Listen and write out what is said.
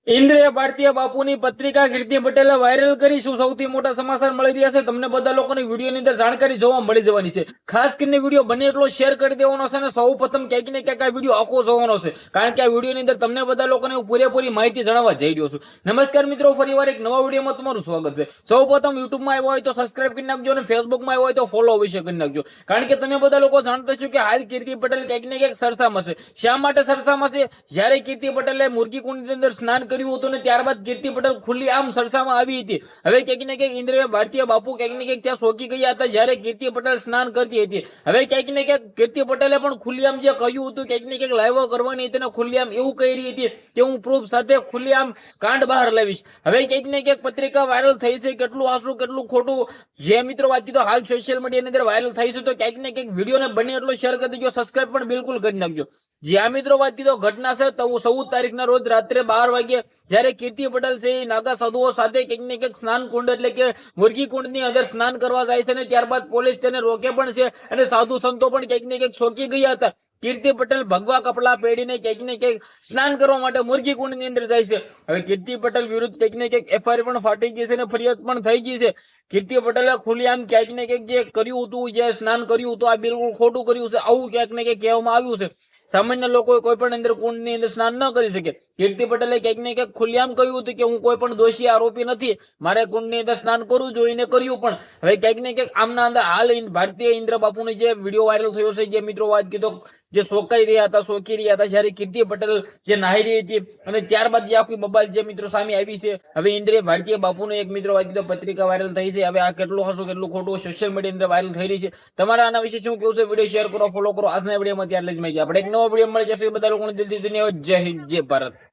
ઇન્દ્રિય ભારતીય બાપુની પત્રિકા કીર્તિ પટેલે વાયરલ કરી શું સૌથી મોટા સમાચાર મળી રહ્યા છે તમને બધા લોકોને વિડીયોની અંદર જાણકારી જોવા મળી જવાની છે ખાસ કરીને વિડીયો બને એટલો શેર કરી દેવાનો છે અને સૌ પ્રથમ ક્યાંક ને ક્યાંક આ વિડીયો આખો જોવાનો છે કારણ કે આ વિડીયોની અંદર તમને બધા લોકોને હું પૂરેપૂરી માહિતી જણાવવા જઈ રહ્યો છું નમસ્કાર મિત્રો ફરીવાર એક નવા વિડીયોમાં તમારું સ્વાગત છે સૌ પ્રથમ યુટ્યુબમાં આવ્યો હોય તો સબસ્ક્રાઇબ કરી નાખજો અને ફેસબુકમાં આવ્યો હોય તો ફોલો અવશ્ય કરી નાખજો કારણ કે તમે બધા લોકો જાણતા છો કે હાલ કીર્તિ પટેલ ક્યાંક ને ક્યાંક સરસામાં છે શા માટે સરસામાં છે જ્યારે કીર્તિ પટેલે મુરગી કુંડની અંદર સ્નાન કર્યું હતું ને ત્યારબાદ કીર્તિ પટેલ ખુલ્લી આમ સરસામાં આવી હતી હવે ક્યાંક ને ક્યાંક ઇન્દ્રિય ભારતીય બાપુ ક્યાંક ને ક્યાંક ત્યાં સોકી ગયા હતા જ્યારે કીર્તિ પટેલ સ્નાન કરતી હતી હવે ક્યાંક ને ક્યાંક કીર્તિ પટેલે પણ ખુલ્લી આમ જે કહ્યું હતું ક્યાંક ને ક્યાંક લાઈવ કરવાની હતી ખુલ્લી આમ એવું કહી રહી હતી કે હું પ્રૂફ સાથે ખુલ્લી આમ કાંડ બહાર લાવીશ હવે ક્યાંક ને ક્યાંક પત્રિકા વાયરલ થઈ છે કેટલું હાસું કેટલું ખોટું જે મિત્રો વાત તો હાલ સોશિયલ મીડિયાની અંદર વાયરલ થઈ છે તો ક્યાંક ને ક્યાંક વિડીયોને બને એટલો શેર કરી દેજો સબસ્ક્રાઇબ પણ બિલકુલ કરી નાખજો જ્યાં મિત્રો વાત તો ઘટના છે તો 14 તારીખના રોજ રાત્રે 12 વાગે જ્યારે કીર્તિ પટેલ છે નાગા સાધુઓ સાથે ક્યાંક ને ક્યાંક સ્નાન કુંડ એટલે કે મુરગી કુંડની અંદર સ્નાન કરવા જાય છે અને ત્યારબાદ પોલીસ તેને રોકે પણ છે અને સાધુ સંતો પણ ક્યાંક ને ક્યાંક ચોંકી ગયા હતા કીર્તિ પટેલ ભગવા કપડા પહેરીને ક્યાંક ને ક્યાંક સ્નાન કરવા માટે મુરગી કુંડની અંદર જાય છે હવે કીર્તિ પટેલ વિરુદ્ધ ક્યાંક ને ક્યાંક એફઆઈઆર પણ ફાટી ગઈ છે અને ફરિયાદ પણ થઈ ગઈ છે કીર્તિ પટેલે ખુલ્લી આમ ક્યાંક ને ક્યાંક જે કર્યું હતું જે સ્નાન કર્યું હતું આ બિલકુલ ખોટું કર્યું છે આવું ક્યાંક ને ક્યાંક કહેવામાં આવ્યું છે સામાન્ય લોકો કોઈ પણ અંદર કુંડની અંદર સ્નાન ન કરી શકે કીર્તિ પટેલે ક્યાંક ને ક્યાંક ખુલ્લેઆમ કહ્યું હતું કે હું કોઈ પણ દોષી આરોપી નથી મારે કુંડની અંદર સ્નાન કરવું જોઈએ કર્યું પણ હવે ક્યાંક ને ક્યાંક આમના અંદર હાલ ભારતીય ઇન્દ્ર બાપુનો જે વિડીયો વાયરલ થયો છે જે મિત્રો વાત કીધો જે શોકાઈ રહ્યા હતા શોકી રહ્યા હતા જ્યારે કીર્તિ પટેલ જે નાહી રહી હતી અને ત્યારબાદ જે આખી બબાલ જે મિત્રો સામે આવી છે હવે ઇન્દ્રિય ભારતીય બાપુનો એક મિત્રો વાત કીધો પત્રિકા વાયરલ થઈ છે હવે આ કેટલું હશું કેટલું ખોટું સોશિયલ મીડિયા અંદર વાયરલ થઈ રહી છે તમારા આના વિશે શું કેવું છે વિડીયો શેર કરો ફોલો કરો આજના વિડીયોમાં ત્યાર જ માહિતી આપણે એક નવો વિડીયો મળી જશે બધા લોકોને દિલથી ધન્યવાદ જય હિન્દ જય ભારત